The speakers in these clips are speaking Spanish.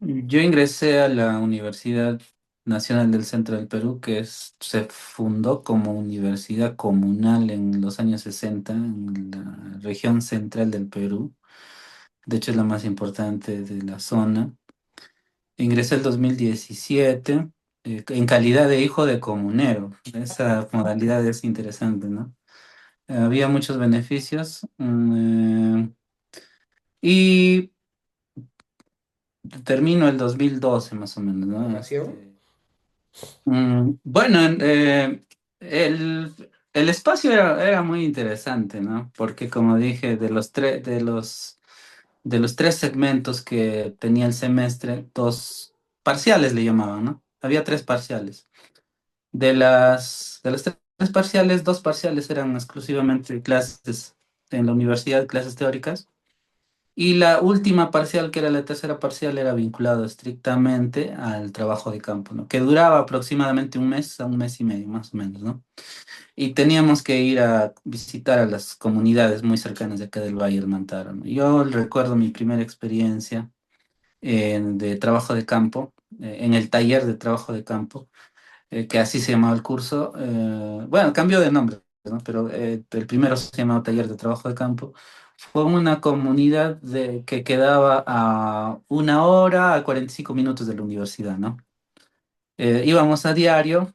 Yo ingresé a la Universidad Nacional del Centro del Perú, se fundó como universidad comunal en los años 60 en la región central del Perú. De hecho, es la más importante de la zona. Ingresé el 2017 en calidad de hijo de comunero. Esa modalidad es interesante, ¿no? Había muchos beneficios y termino el 2012 más o menos, ¿no? ¿Formación? Bueno, el espacio era muy interesante, ¿no? Porque como dije, de los tres segmentos que tenía el semestre, dos parciales le llamaban, ¿no? Había tres parciales. De los tres parciales, dos parciales eran exclusivamente clases en la universidad, clases teóricas. Y la última parcial, que era la tercera parcial, era vinculado estrictamente al trabajo de campo, ¿no? Que duraba aproximadamente un mes a un mes y medio, más o menos, ¿no? Y teníamos que ir a visitar a las comunidades muy cercanas de acá del Valle del Mantaro, ¿no? Yo recuerdo mi primera experiencia de trabajo de campo, en el taller de trabajo de campo, que así se llamaba el curso. Bueno, cambió de nombre, ¿no? Pero el primero se llamaba taller de trabajo de campo. Fue una comunidad que quedaba a 1 hora a 45 minutos de la universidad, ¿no? Íbamos a diario,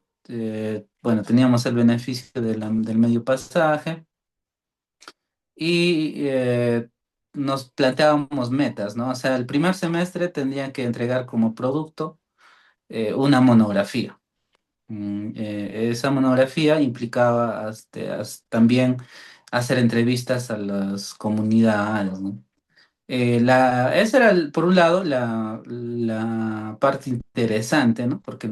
bueno, teníamos el beneficio del medio pasaje y nos planteábamos metas, ¿no? O sea, el primer semestre tendrían que entregar como producto una monografía. Esa monografía implicaba también hacer entrevistas a las comunidades, ¿no? Esa era, por un lado, la parte interesante, ¿no? Porque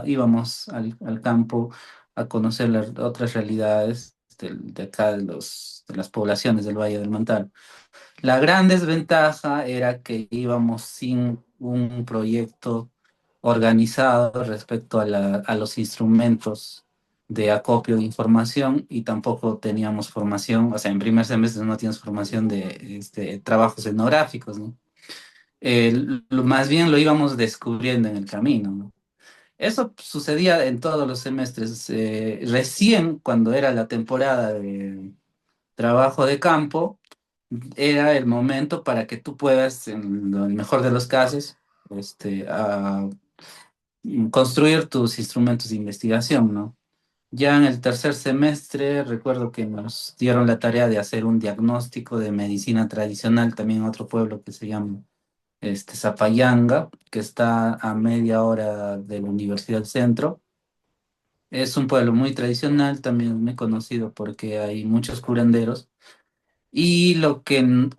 íbamos al campo a conocer las otras realidades de acá, de las poblaciones del Valle del Mantaro. La gran desventaja era que íbamos sin un proyecto organizado respecto a los instrumentos de acopio de información y tampoco teníamos formación, o sea, en primer semestre no tienes formación de trabajos etnográficos, ¿no? Más bien lo íbamos descubriendo en el camino, ¿no? Eso sucedía en todos los semestres. Recién cuando era la temporada de trabajo de campo, era el momento para que tú puedas, en el mejor de los casos, construir tus instrumentos de investigación, ¿no? Ya en el tercer semestre recuerdo que nos dieron la tarea de hacer un diagnóstico de medicina tradicional, también en otro pueblo que se llama Zapayanga, que está a media hora de la Universidad del Centro. Es un pueblo muy tradicional, también muy conocido porque hay muchos curanderos. Y o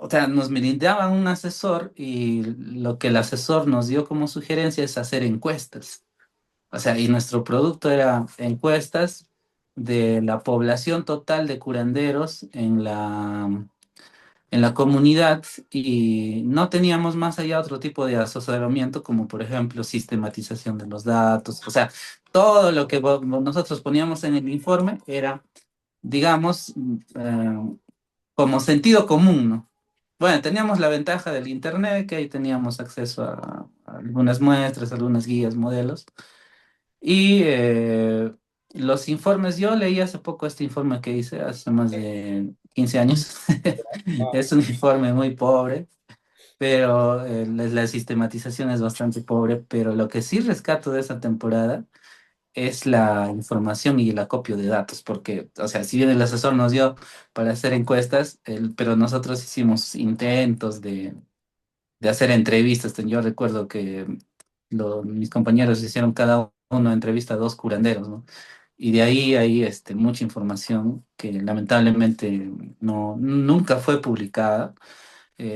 sea, nos brindaban un asesor y lo que el asesor nos dio como sugerencia es hacer encuestas. O sea, y nuestro producto era encuestas de la población total de curanderos en la comunidad y no teníamos más allá otro tipo de asesoramiento como por ejemplo sistematización de los datos. O sea, todo lo que nosotros poníamos en el informe era, digamos, como sentido común, ¿no? Bueno, teníamos la ventaja del internet, que ahí teníamos acceso a algunas muestras, algunas guías, modelos. Y los informes, yo leí hace poco este informe que hice, hace más de 15 años. Ah, Es un informe muy pobre, pero la sistematización es bastante pobre, pero lo que sí rescato de esa temporada es la información y el acopio de datos, porque, o sea, si bien el asesor nos dio para hacer encuestas, pero nosotros hicimos intentos de hacer entrevistas. Yo recuerdo que mis compañeros hicieron cada uno entrevista a dos curanderos, ¿no? Y de ahí hay mucha información que lamentablemente nunca fue publicada.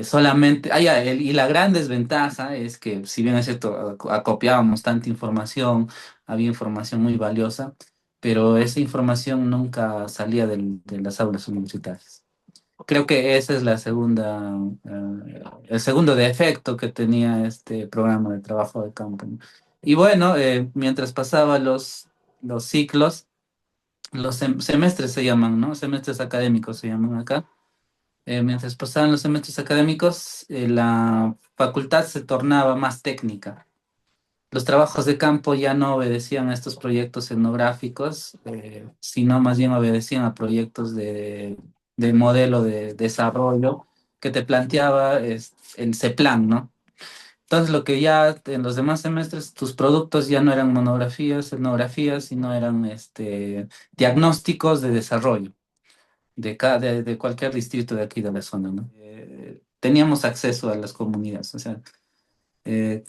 Solamente, y la gran desventaja es que, si bien es cierto, acopiábamos tanta información, había información muy valiosa, pero esa información nunca salía de las aulas universitarias. Creo que esa es el segundo defecto que tenía este programa de trabajo de campo, ¿no? Y bueno, mientras pasaba los ciclos, semestres se llaman, ¿no? Semestres académicos se llaman acá. Mientras pasaban los semestres académicos, facultad se tornaba más técnica. Los trabajos de campo ya no obedecían a estos proyectos etnográficos, sino más bien obedecían a proyectos de modelo de desarrollo que te planteaba el CEPLAN, ¿no? Entonces, lo que ya en los demás semestres, tus productos ya no eran monografías, etnografías, sino eran diagnósticos de desarrollo de cualquier distrito de aquí de la zona, ¿no? Teníamos acceso a las comunidades, o sea, eh,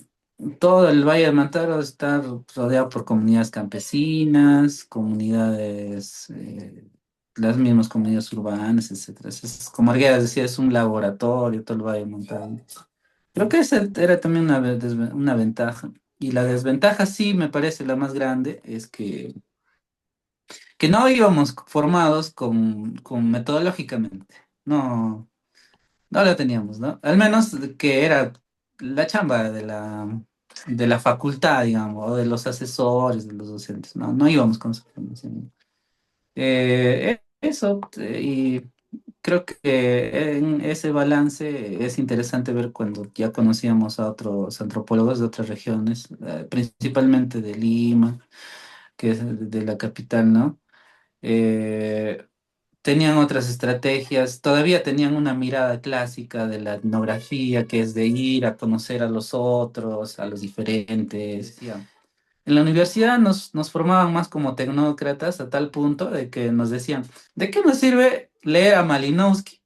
todo el Valle de Mantaro está rodeado por comunidades campesinas, comunidades, las mismas comunidades urbanas, etcétera. Es, como Arguedas decía, es un laboratorio, todo el Valle de Mantaro. Creo que esa era también una ventaja. Y la desventaja, sí, me parece la más grande, es que no íbamos formados metodológicamente. No, no lo teníamos, ¿no? Al menos que era la chamba de la facultad, digamos, o de los asesores, de los docentes. No, no íbamos con esa formación. Eso, y creo que en ese balance es interesante ver cuando ya conocíamos a otros antropólogos de otras regiones, principalmente de Lima, que es de la capital, ¿no? Eh, Tenían otras estrategias, todavía tenían una mirada clásica de la etnografía, que es de ir a conocer a los otros, a los diferentes. Ya. En la universidad nos formaban más como tecnócratas a tal punto de que nos decían, ¿de qué nos sirve leer a Malinowski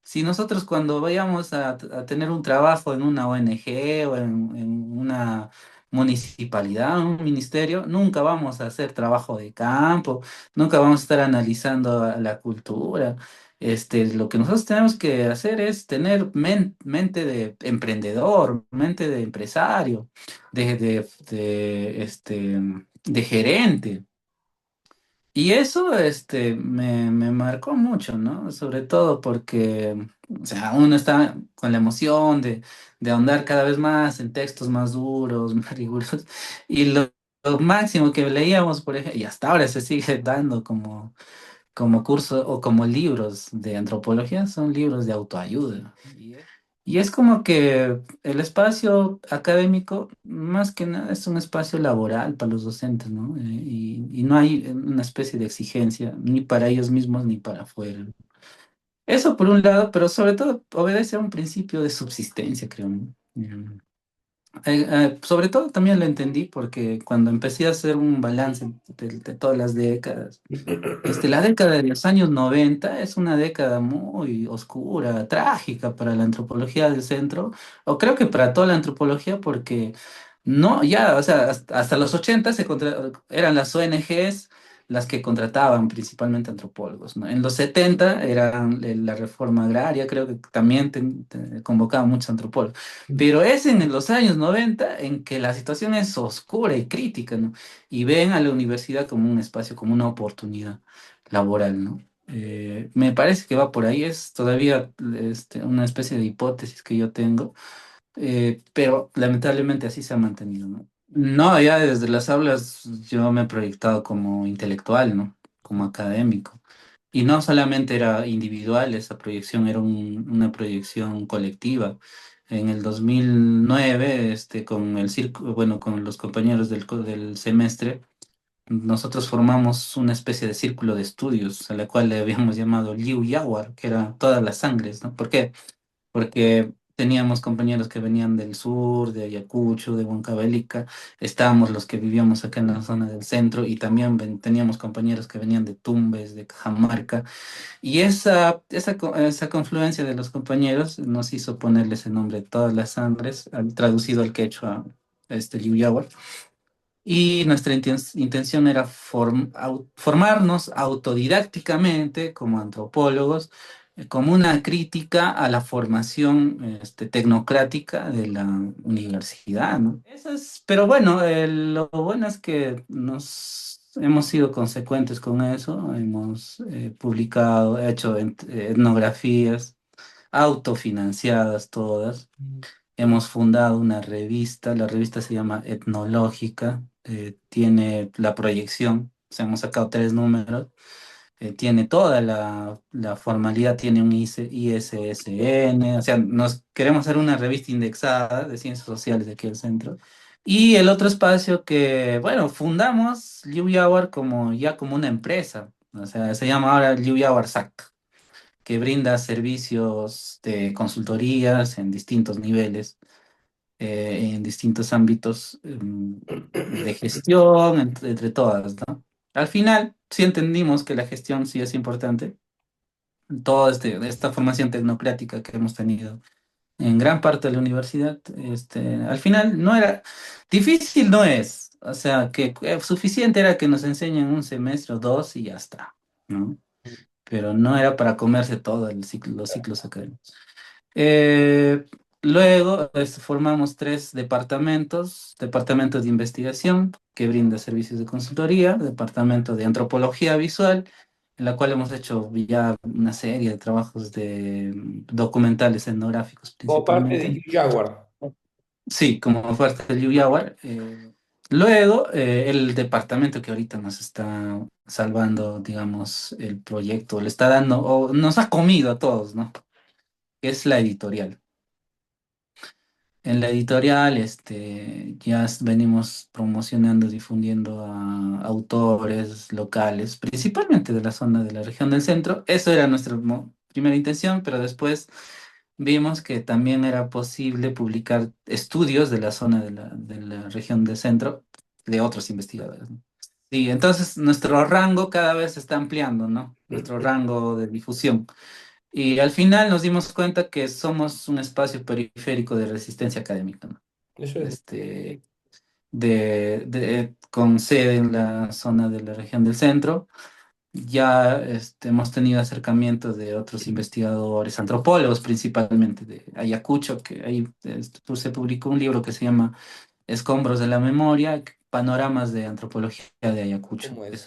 si nosotros cuando vayamos a tener un trabajo en una ONG o en una municipalidad, un ministerio, nunca vamos a hacer trabajo de campo, nunca vamos a estar analizando a la cultura? Lo que nosotros tenemos que hacer es tener mente de emprendedor, mente de empresario, de gerente. Y eso me marcó mucho, ¿no? Sobre todo porque, o sea, uno está con la emoción de ahondar cada vez más en textos más duros, más rigurosos. Y lo máximo que leíamos, por ejemplo, y hasta ahora se sigue dando como curso o como libros de antropología, son libros de autoayuda. Y es como que el espacio académico, más que nada, es un espacio laboral para los docentes, ¿no? Y no hay una especie de exigencia, ni para ellos mismos ni para afuera. Eso por un lado, pero sobre todo obedece a un principio de subsistencia, creo, ¿no? Sobre todo también lo entendí porque cuando empecé a hacer un balance de todas las décadas, la década de los años 90 es una década muy oscura, trágica para la antropología del centro, o creo que para toda la antropología, porque no, ya, o sea, hasta los 80 eran las ONGs las que contrataban principalmente antropólogos, ¿no? En los 70 era la reforma agraria, creo que también convocaba muchos antropólogos, pero es en los años 90 en que la situación es oscura y crítica, ¿no? Y ven a la universidad como un espacio, como una oportunidad laboral, ¿no? Me parece que va por ahí, es todavía una especie de hipótesis que yo tengo, pero lamentablemente así se ha mantenido, ¿no? No, ya desde las aulas yo me he proyectado como intelectual, ¿no? Como académico. Y no solamente era individual, esa proyección era una proyección colectiva. En el 2009, con el bueno, con los compañeros del semestre, nosotros formamos una especie de círculo de estudios, a la cual le habíamos llamado Liu Yawar, que era todas las sangres, ¿no? ¿Por qué? Porque teníamos compañeros que venían del sur, de Ayacucho, de Huancavelica, estábamos los que vivíamos acá en la zona del centro y también teníamos compañeros que venían de Tumbes, de Cajamarca, y esa confluencia de los compañeros nos hizo ponerle ese nombre, Todas las Sangres, traducido al quechua, Liu Yawar. Y nuestra intención era formarnos autodidácticamente como antropólogos, como una crítica a la formación tecnocrática de la universidad, ¿no? Pero bueno, lo bueno es que nos hemos sido consecuentes con eso, hemos publicado, hecho etnografías autofinanciadas todas. Hemos fundado una revista, la revista se llama Etnológica, tiene la proyección, o sea, hemos sacado 3 números, tiene toda la formalidad, tiene un ISSN, o sea, nos queremos hacer una revista indexada de ciencias sociales de aquí al centro. Y el otro espacio que, bueno, fundamos Liu Yawar como ya como una empresa, o sea, se llama ahora Liu Yawar SAC, que brinda servicios de consultorías en distintos niveles, en distintos ámbitos de gestión, entre todas, ¿no? Al final, sí entendimos que la gestión sí es importante. Toda esta formación tecnocrática que hemos tenido en gran parte de la universidad, al final no era difícil, no es. O sea, que suficiente era que nos enseñen un semestre o dos y ya está, ¿no? Pero no era para comerse todo el ciclo, los ciclos académicos. Eh, Luego formamos tres departamentos: departamento de investigación, que brinda servicios de consultoría; departamento de antropología visual, en la cual hemos hecho ya una serie de trabajos de documentales etnográficos Como parte de principalmente. Jaguar. Sí, como parte del Yuyawar. Luego, el departamento que ahorita nos está salvando, digamos, el proyecto, le está dando, o nos ha comido a todos, ¿no? Que es la editorial. En la editorial, venimos promocionando, difundiendo a autores locales, principalmente de la zona de la región del centro. Eso era nuestra primera intención, pero después vimos que también era posible publicar estudios de la zona de la región del centro de otros investigadores, ¿no? Sí, entonces nuestro rango cada vez se está ampliando, ¿no? Nuestro rango de difusión. Y al final nos dimos cuenta que somos un espacio periférico de resistencia académica, ¿no? Eso es. Este, con sede en la zona de la región del centro. Ya hemos tenido acercamientos de otros investigadores, antropólogos principalmente de Ayacucho, que ahí pues, se publicó un libro que se llama Escombros de la Memoria, panoramas de antropología de Ayacucho. ¿Cómo es?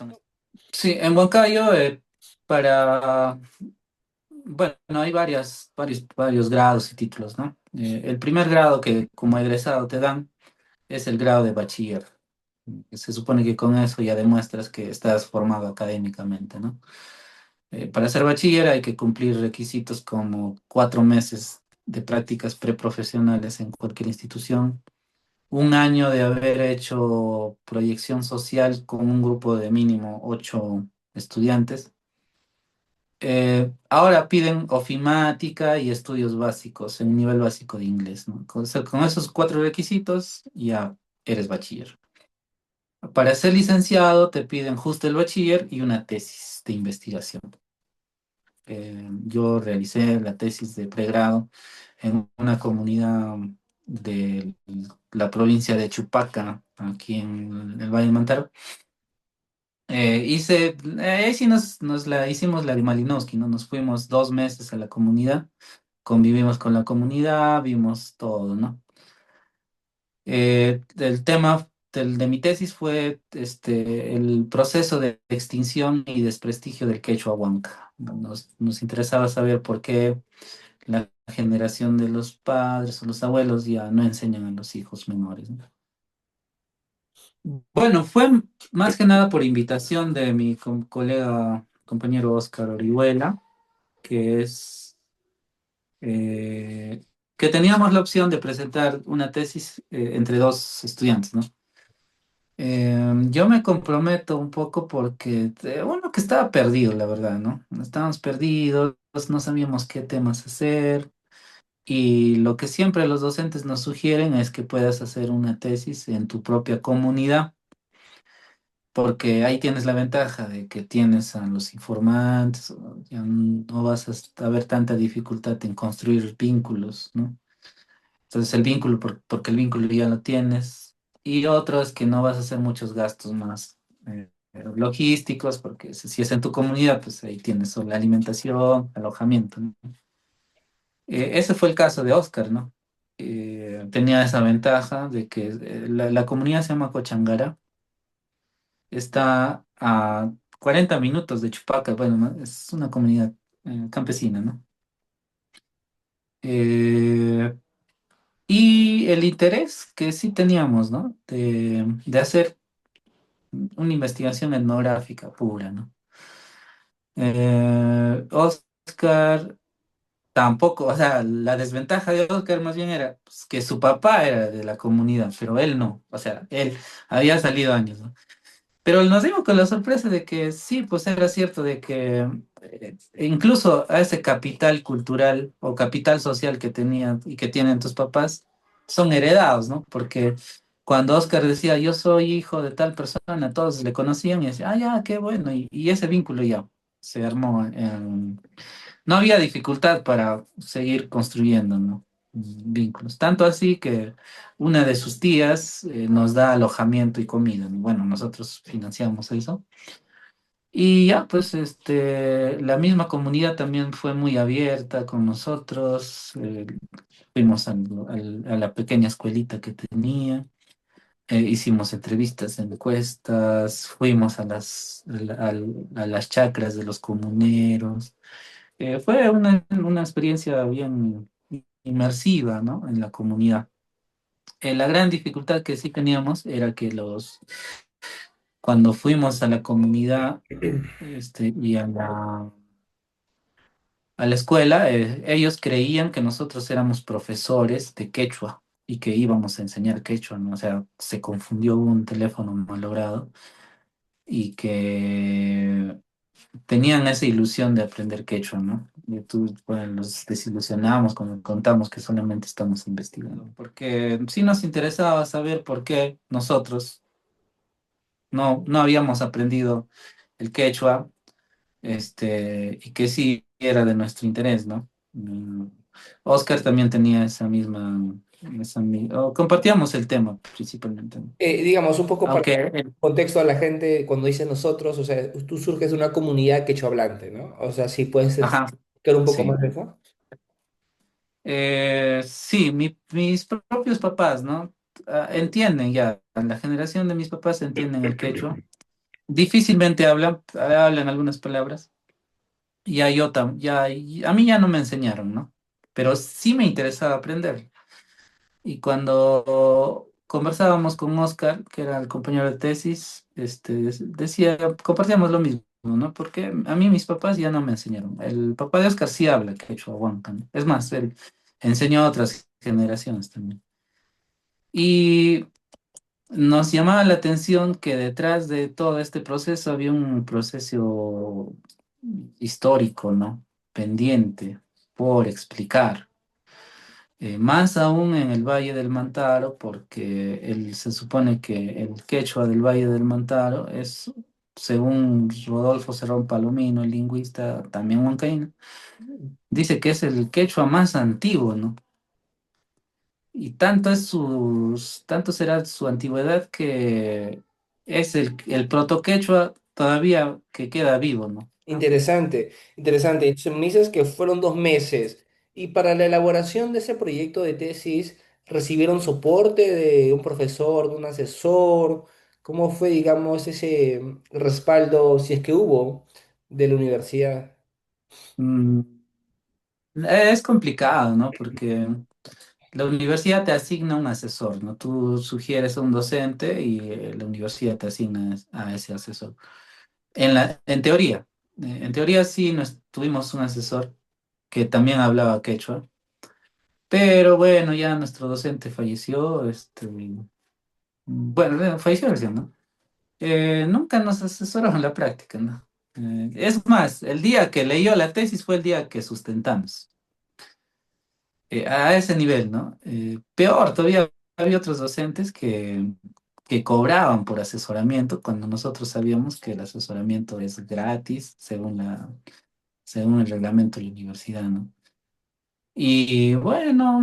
Sí, en Huancayo, para bueno, hay varios grados y títulos, ¿no? El primer grado que como egresado te dan es el grado de bachiller. Se supone que con eso ya demuestras que estás formado académicamente, ¿no? Para ser bachiller hay que cumplir requisitos como 4 meses de prácticas preprofesionales en cualquier institución, un año de haber hecho proyección social con un grupo de mínimo 8 estudiantes. Ahora piden ofimática y estudios básicos, en un nivel básico de inglés, ¿no? Con esos 4 requisitos ya eres bachiller. Para ser licenciado te piden justo el bachiller y una tesis de investigación. Yo realicé la tesis de pregrado en una comunidad de la provincia de Chupaca, aquí en el Valle del Mantaro. Ahí sí nos la hicimos la de Malinowski, ¿no? Nos fuimos 2 meses a la comunidad, convivimos con la comunidad, vimos todo, ¿no? El tema de mi tesis fue el proceso de extinción y desprestigio del quechua huanca. Nos interesaba saber por qué la generación de los padres o los abuelos ya no enseñan a los hijos menores, ¿no? Bueno, fue más que nada por invitación de mi colega, compañero Oscar Orihuela, que es eh, que teníamos la opción de presentar una tesis entre dos estudiantes, ¿no? Yo me comprometo un poco porque, uno, que estaba perdido, la verdad, ¿no? Estábamos perdidos, no sabíamos qué temas hacer, y lo que siempre los docentes nos sugieren es que puedas hacer una tesis en tu propia comunidad, porque ahí tienes la ventaja de que tienes a los informantes, o ya no vas a ver tanta dificultad en construir vínculos, ¿no? Entonces el vínculo, porque el vínculo ya lo tienes. Y otro es que no vas a hacer muchos gastos más logísticos, porque si es en tu comunidad, pues ahí tienes solo la alimentación, alojamiento, ¿no? Ese fue el caso de Oscar, ¿no? Tenía esa ventaja de que la comunidad se llama Cochangara, está a 40 minutos de Chupaca. Bueno, ¿no? Es una comunidad campesina, ¿no? Eh, y el interés que sí teníamos, ¿no? De hacer una investigación etnográfica pura, ¿no? Oscar tampoco, o sea, la desventaja de Oscar más bien era pues, que su papá era de la comunidad, pero él no, o sea, él había salido años, ¿no? Pero nos dimos con la sorpresa de que sí, pues era cierto de que incluso a ese capital cultural o capital social que tenían y que tienen tus papás son heredados, ¿no? Porque cuando Oscar decía yo soy hijo de tal persona, todos le conocían y decían, ah, ya, qué bueno, y ese vínculo ya se armó. No había dificultad para seguir construyendo, ¿no? Vínculos. Tanto así que una de sus tías nos da alojamiento y comida, ¿no? Bueno, nosotros financiamos eso. Y ya, pues, la misma comunidad también fue muy abierta con nosotros. Fuimos a la pequeña escuelita que tenía. Hicimos entrevistas, encuestas, fuimos a las chacras de los comuneros. Fue una experiencia bien inmersiva, ¿no? En la comunidad. La gran dificultad que sí teníamos era que cuando fuimos a la comunidad, y a la escuela, ellos creían que nosotros éramos profesores de quechua y que íbamos a enseñar quechua, ¿no? O sea, se confundió un teléfono malogrado y que tenían esa ilusión de aprender quechua, ¿no? Y tú, bueno, nos desilusionamos cuando contamos que solamente estamos investigando, porque sí nos interesaba saber por qué nosotros no habíamos aprendido el quechua, y que sí era de nuestro interés, ¿no? Oscar también tenía o compartíamos el tema principalmente, ¿no? Digamos, un poco para Aunque, contexto a la gente, cuando dices nosotros, o sea, tú surges de una comunidad quechohablante, ¿no? O sea, sí puedes ajá, explicar un poco sí. más de eso. Sí, mis propios papás, ¿no? Entienden ya, la generación de mis papás entienden el quechua. Difícilmente hablan algunas palabras. Ya y a mí ya no me enseñaron, ¿no? Pero sí me interesaba aprender. Y cuando conversábamos con Oscar, que era el compañero de tesis, decía, compartíamos lo mismo, ¿no? Porque a mí mis papás ya no me enseñaron. El papá de Oscar sí habla quechua, huanca, ¿no? Es más, él enseñó a otras generaciones también. Y nos llamaba la atención que detrás de todo este proceso había un proceso histórico, ¿no? Pendiente por explicar. Más aún en el Valle del Mantaro, porque se supone que el quechua del Valle del Mantaro es, según Rodolfo Cerrón Palomino, el lingüista también huancaíno, dice que es el quechua más antiguo, ¿no? Y tanto será su antigüedad que es el proto-quechua todavía que queda vivo, ¿no? Interesante, interesante. Entonces, me dices que fueron 2 meses y para la elaboración de ese proyecto de tesis, ¿recibieron soporte de un profesor, de un asesor? ¿Cómo fue, digamos, ese respaldo, si es que hubo, de la universidad? Mm, es complicado, ¿no? Porque la universidad te asigna un asesor, ¿no? Tú sugieres a un docente y la universidad te asigna a ese asesor. En teoría sí tuvimos un asesor que también hablaba quechua, pero bueno, ya nuestro docente falleció, bueno, falleció recién, ¿no? Nunca nos asesoró en la práctica, ¿no? Es más, el día que leyó la tesis fue el día que sustentamos. A ese nivel, ¿no? Peor, todavía había otros docentes que cobraban por asesoramiento cuando nosotros sabíamos que el asesoramiento es gratis según el reglamento de la universidad, ¿no? Y bueno,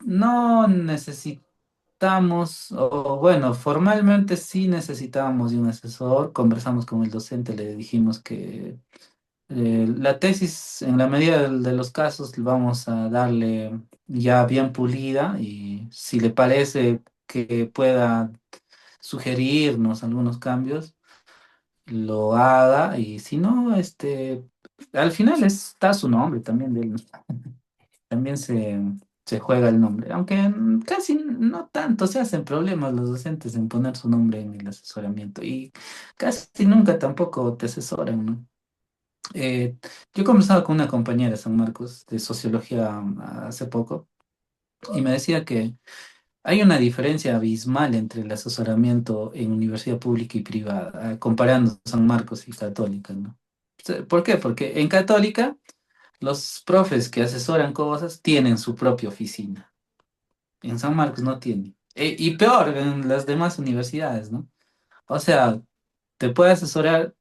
no necesitamos, o bueno, formalmente sí necesitábamos de un asesor. Conversamos con el docente, le dijimos que la tesis, en la medida de los casos, vamos a darle ya bien pulida y si le parece que pueda sugerirnos algunos cambios, lo haga y si no, al final está su nombre también de él. También se juega el nombre, aunque casi no tanto se hacen problemas los docentes en poner su nombre en el asesoramiento y casi nunca tampoco te asesoran, ¿no? Eh, yo conversaba con una compañera de San Marcos de sociología hace poco y me decía que hay una diferencia abismal entre el asesoramiento en universidad pública y privada, comparando San Marcos y Católica, ¿no? ¿Por qué? Porque en Católica los profes que asesoran cosas tienen su propia oficina. En San Marcos no tienen. Y peor, en las demás universidades, ¿no? O sea, te puede asesorar,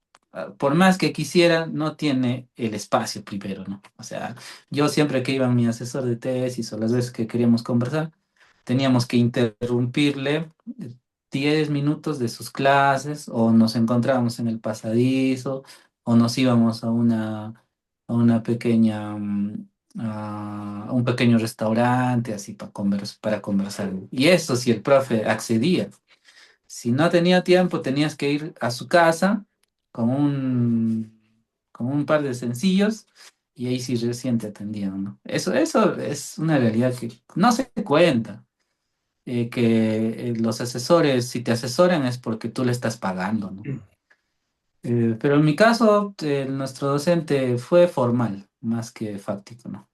por más que quisiera, no tiene el espacio primero, ¿no? O sea, yo siempre que iba a mi asesor de tesis o las veces que queríamos conversar, teníamos que interrumpirle 10 minutos de sus clases o nos encontrábamos en el pasadizo o nos íbamos a una pequeña, a un pequeño restaurante así para conversar. Y eso si el profe accedía. Si no tenía tiempo, tenías que ir a su casa con con un par de sencillos y ahí sí recién te atendían, ¿no? Eso es una realidad que no se cuenta. Que los asesores, si te asesoran es porque tú le estás pagando, ¿no? Pero en mi caso, nuestro docente fue formal, más que fáctico, ¿no?